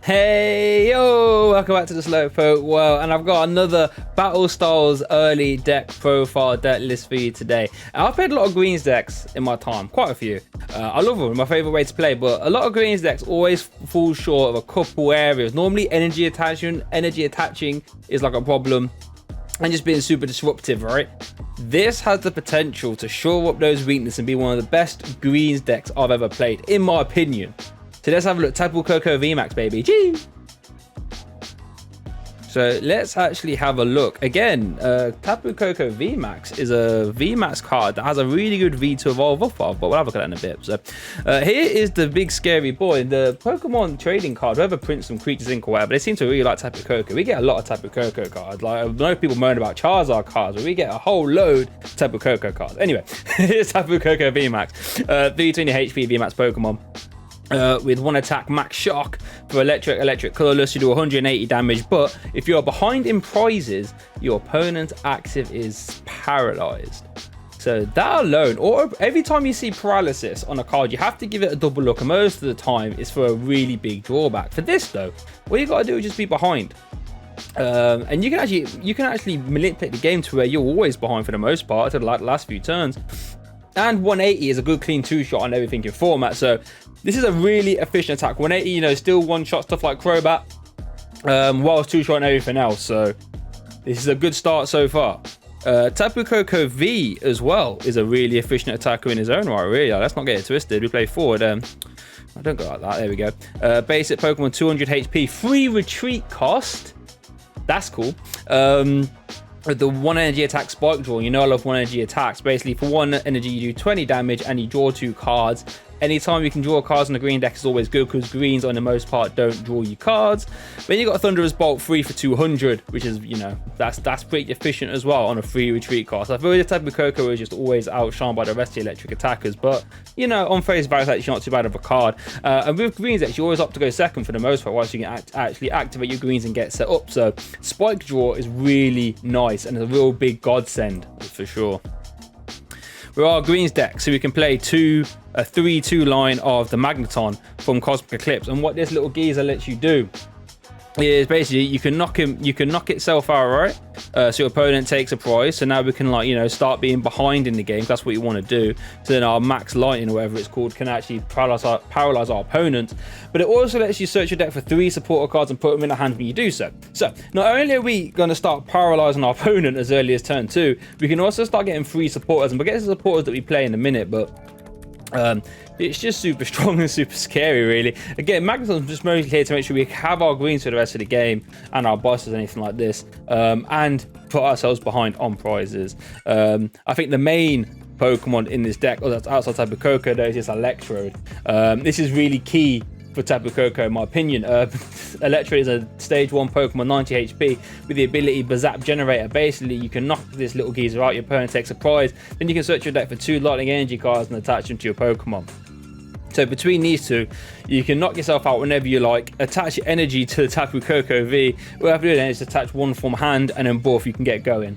Hey yo, welcome back to the Slowpoke World, and I've got another Battle Styles early deck profile deck list for you today. I've played a lot of greens decks in my time, quite a few. I love them, my favorite way to play, but a lot of greens decks always fall short of a couple areas. Normally energy attaching is like a problem, and just being super disruptive, right? This has the potential to shore up those weaknesses and be one of the best greens decks I've ever played, in my opinion. So let's have a look. Tapu Koko VMAX, baby. Gee. So let's actually have a look. Again, Tapu Koko VMAX is a VMAX card that has a really good V to evolve off of, but we'll have a look at that in a bit. So here is the big scary boy, the Pokemon trading card. Whoever prints some creatures in or whatever, they seem to really like Tapu Koko. We get a lot of Tapu Koko cards. Like, I know people moan about Charizard cards, but we get a whole load of Tapu Koko cards. Anyway, here's Tapu Koko VMAX. 320 HP VMAX Pokemon. With one attack, max shock for electric colorless, you do 180 damage, but if you're behind in prizes, your opponent's active is paralyzed. So that alone, or every time you see paralysis on a card, you have to give it a double look, and most of the time it's for a really big drawback. For this though, all you gotta do is just be behind. And you can actually manipulate the game to where you're always behind for the most part until like the last few turns. And 180 is a good clean two-shot on everything in format. So this is a really efficient attack. 180, you know, still one-shot stuff like Crobat, whilst two-shot and everything else. So this is a good start so far. Tapu Koko V as well is a really efficient attacker in his own right, really. Let's not get it twisted. We play forward. I don't go like that. There we go. Basic Pokemon, 200 HP. Free retreat cost. That's cool. The one energy attack spike draw, you know I love one energy attacks. Basically for one energy you do 20 damage and you draw 2 cards. Anytime you can draw cards on the green deck is always good, because greens on the most part don't draw you cards. Then you got a Thunderous Bolt free for 200, which is, you know, that's pretty efficient as well on a free retreat cost. I feel this type of Koko is just always outshined by the rest of the electric attackers, but you know, on face value, it's actually not too bad of a card. And with greens decks, you always opt to go second for the most part, whilst you can actually activate your greens and get set up. So spike draw is really nice and it's a real big godsend for sure. We are greens deck, so we can play a 3-2 line of the Magneton from Cosmic Eclipse, and what this little geezer lets you do is basically you can knock itself out, right? So your opponent takes a prize. So now we can, like, you know, start being behind in the game. That's what you want to do. So then our max lightning or whatever it's called can actually paralyze our opponent. But it also lets you search your deck for 3 supporter cards and put them in the hand when you do so. So not only are we going to start paralyzing our opponent as early as turn 2, we can also start getting 3 supporters, and we'll get to the supporters that we play in a minute, but it's just super strong and super scary, really. Again, Magneton's just mostly here to make sure we have our greens for the rest of the game and our bosses, anything like this, and put ourselves behind on prizes. I think the main Pokemon in this deck, that's outside Tapu Koko, though, is Electrode. This is really key for Tapu Koko, in my opinion. Electrode is a stage 1 Pokemon, 90 HP, with the ability Bazap Generator. Basically, you can knock this little geezer out, your opponent takes a prize, then you can search your deck for 2 lightning energy cards and attach them to your Pokemon. So between these two, you can knock yourself out whenever you like, attach your energy to the Tapu Koko V. What you have to do then is attach one from hand, and then both you can get going.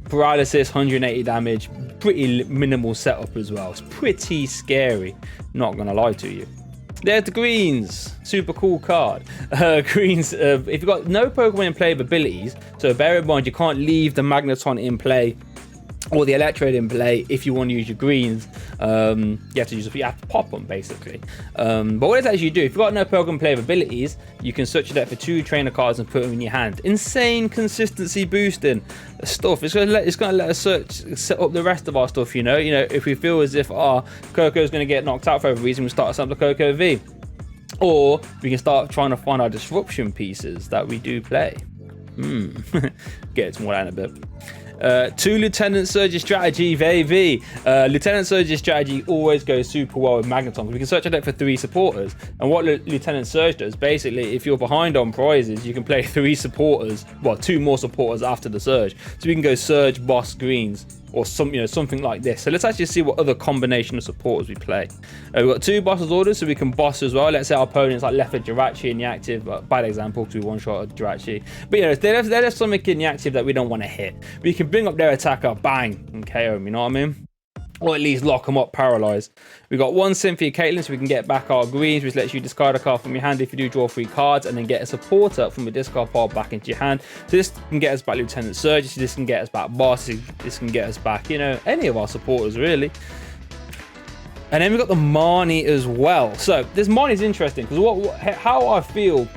Paralysis, 180 damage, pretty minimal setup as well. It's pretty scary, not gonna lie to you. There's the greens, super cool card. Greens, if you've got no Pokemon in play with abilities, so bear in mind you can't leave the Magneton in play or the Electrode in play if you want to use your greens. You have to pop them basically. But what it actually do, if you've got no Pokemon play with abilities, you can search your deck for 2 trainer cards and put them in your hand. Insane consistency boosting stuff. It's gonna let us set up the rest of our stuff. You know, if we feel as if our Koko is gonna get knocked out for every reason, we start something like Koko V, or we can start trying to find our disruption pieces that we do play. Get to more that in a bit. 2 Lieutenant Surge's strategy, baby. Lieutenant Surge's strategy always goes super well with Magneton, because we can search a deck for 3 supporters. And what Lieutenant Surge does, basically, if you're behind on prizes, you can play 3 supporters, well, 2 more supporters after the Surge. So we can go Surge, Boss, Greens, or something like this. So let's actually see what other combination of supporters we play. We've got 2 bosses orders, so we can boss as well. Let's say our opponent's like left a Jirachi in the active, bad example because we one-shot a Jirachi. But you know, there's something in the active that we don't want to hit. We can bring up their attacker, bang, and KO them, you know what I mean? or at least lock them up, paralyzed. We got one Cynthia Caitlyn, so we can get back our greens, which lets you discard a card from your hand if you do draw 3 cards, and then get a supporter from a discard pile back into your hand. So this can get us back Lieutenant Surge, this can get us back Boss, this can get us back, you know, any of our supporters really. And then we've got the Marnie as well. So this Marnie is interesting because how I feel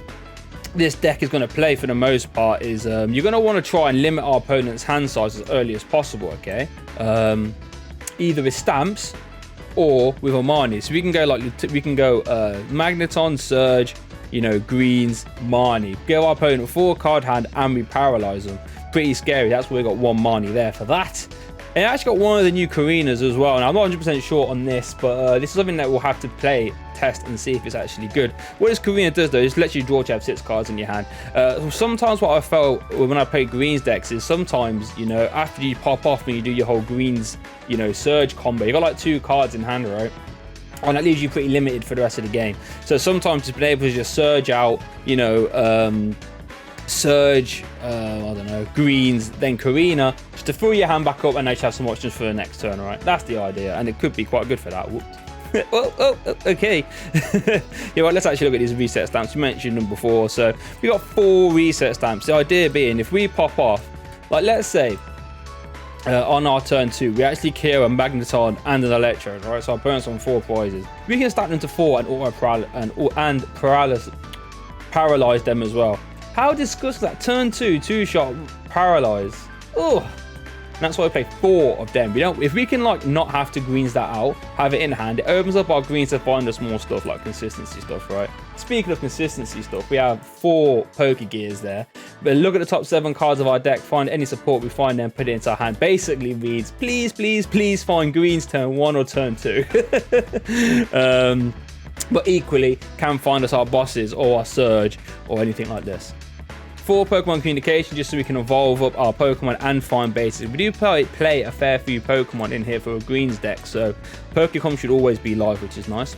this deck is going to play for the most part is you're going to want to try and limit our opponent's hand size as early as possible, okay? Either with stamps or with Marnie. So we can go Magneton, Surge, you know, greens, Marnie. Give our opponent 4 card hand and we paralyze them. Pretty scary. That's why we got 1 Marnie there for that. And I actually got one of the new Karinas as well, and I'm not 100% sure on this, but this is something that we'll have to test and see if it's actually good. What this Karina does though is lets you draw to have 6 cards in your hand. Sometimes what I felt when I play greens decks is sometimes, you know, after you pop off and you do your whole greens, you know, Surge combo, you got like 2 cards in hand, right? And that leaves you pretty limited for the rest of the game. So sometimes just being able to just Surge out, you know, Surge, I don't know, greens, then Karina, just to fill your hand back up and then you have some options for the next turn, right? That's the idea, and it could be quite good for that. Whoops. Okay. Yeah, well, let's actually look at these reset stamps. We mentioned them before. So we got 4 reset stamps. The idea being, if we pop off, like let's say, on our turn 2, we actually clear a Magneton and an Electrode, right? So our opponent's on 4 prizes. We can stack them to 4 and paralyze them as well. How disgusting that. Turn 2, 2-shot, paralyze. Oh, that's why we play 4 of them. We don't. If we can like not have to greens that out, have it in hand, it opens up our greens to find us more stuff like consistency stuff, right? Speaking of consistency stuff, we have 4 Pokegears there. But look at the top 7 cards of our deck. Find any support we find, then put it into our hand. Basically reads, please, please, please find greens turn 1 or turn 2. But equally can find us our bosses or our Surge or anything like this. 4 Pokemon communication, just so we can evolve up our Pokemon and find bases. We do play a fair few Pokemon in here for a greens deck, so Pokecom should always be live, which is nice.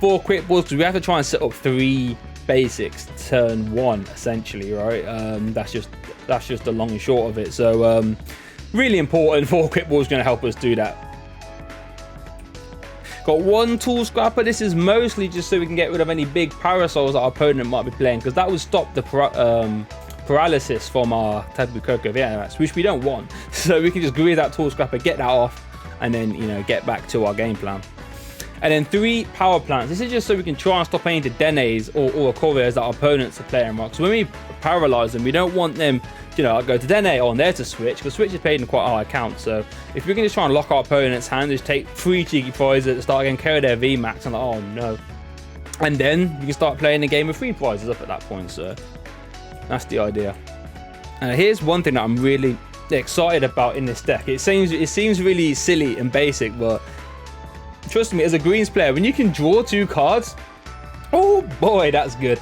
4 quick balls, because we have to try and set up 3 basics turn 1 essentially, right? That's just the long and short of it. So really important. 4 quick balls going to help us do that. Got 1 tool scrapper. This is mostly just so we can get rid of any big parasols that our opponent might be playing, because that would stop the paralysis from our Tapu Koko VMAX, which we don't want. So we can just grease that tool scrapper, get that off, and then, you know, get back to our game plan. And then 3 power plants. This is just so we can try and stop any Denes or Couriers that our opponents are playing, right? So when we paralyze them, we don't want them, you know, go to Dene on there to switch, because switch is paid in quite a high count. So if we can just try and lock our opponent's hand, just take 3 cheeky prizes at the start again, carry their VMAX, and like, oh no. And then we can start playing the game with 3 prizes up at that point. So that's the idea. And here's one thing that I'm really excited about in this deck. It seems really silly and basic, but trust me, as a greens player, when you can draw 2 cards, oh boy, that's good.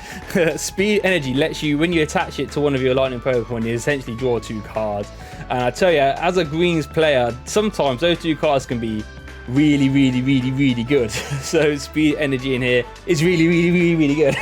Speed Energy lets you, when you attach it to one of your lightning Pokemon, you essentially draw 2 cards. And I tell you, as a greens player, sometimes those 2 cards can be really, really, really, really good. So Speed Energy in here is really, really, really, really good.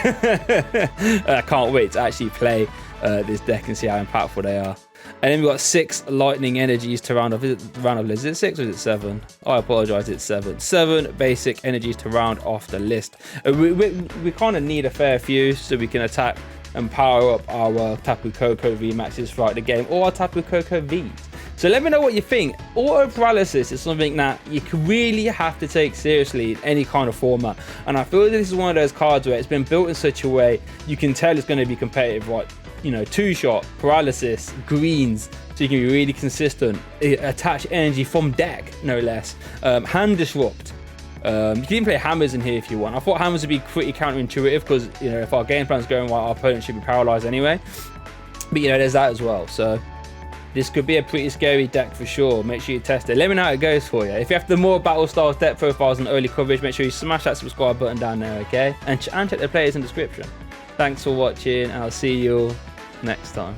I can't wait to actually play this deck and see how impactful they are. And then we've got 6 lightning energies to round off. Is it 6 or is it 7? I apologize, it's 7. 7 basic energies to round off the list. We kind of need a fair few so we can attack and power up our Tapu Koko VMAXs throughout the game, or our Tapu Koko Vs. So let me know what you think. Auto paralysis is something that you really have to take seriously in any kind of format. And I feel that this is one of those cards where it's been built in such a way you can tell it's going to be competitive, right? You know, 2-shot, paralysis, greens, so you can be really consistent. Attach energy from deck, no less. Hand disrupt. You can even play hammers in here if you want. I thought hammers would be pretty counterintuitive because, you know, if our game plan's going well, our opponent should be paralyzed anyway. But, you know, there's that as well. So this could be a pretty scary deck for sure. Make sure you test it. Let me know how it goes for you. If you have the more battle styles, deck profiles, and early coverage, make sure you smash that subscribe button down there, okay? And check the players in the description. Thanks for watching, and I'll see you all next time.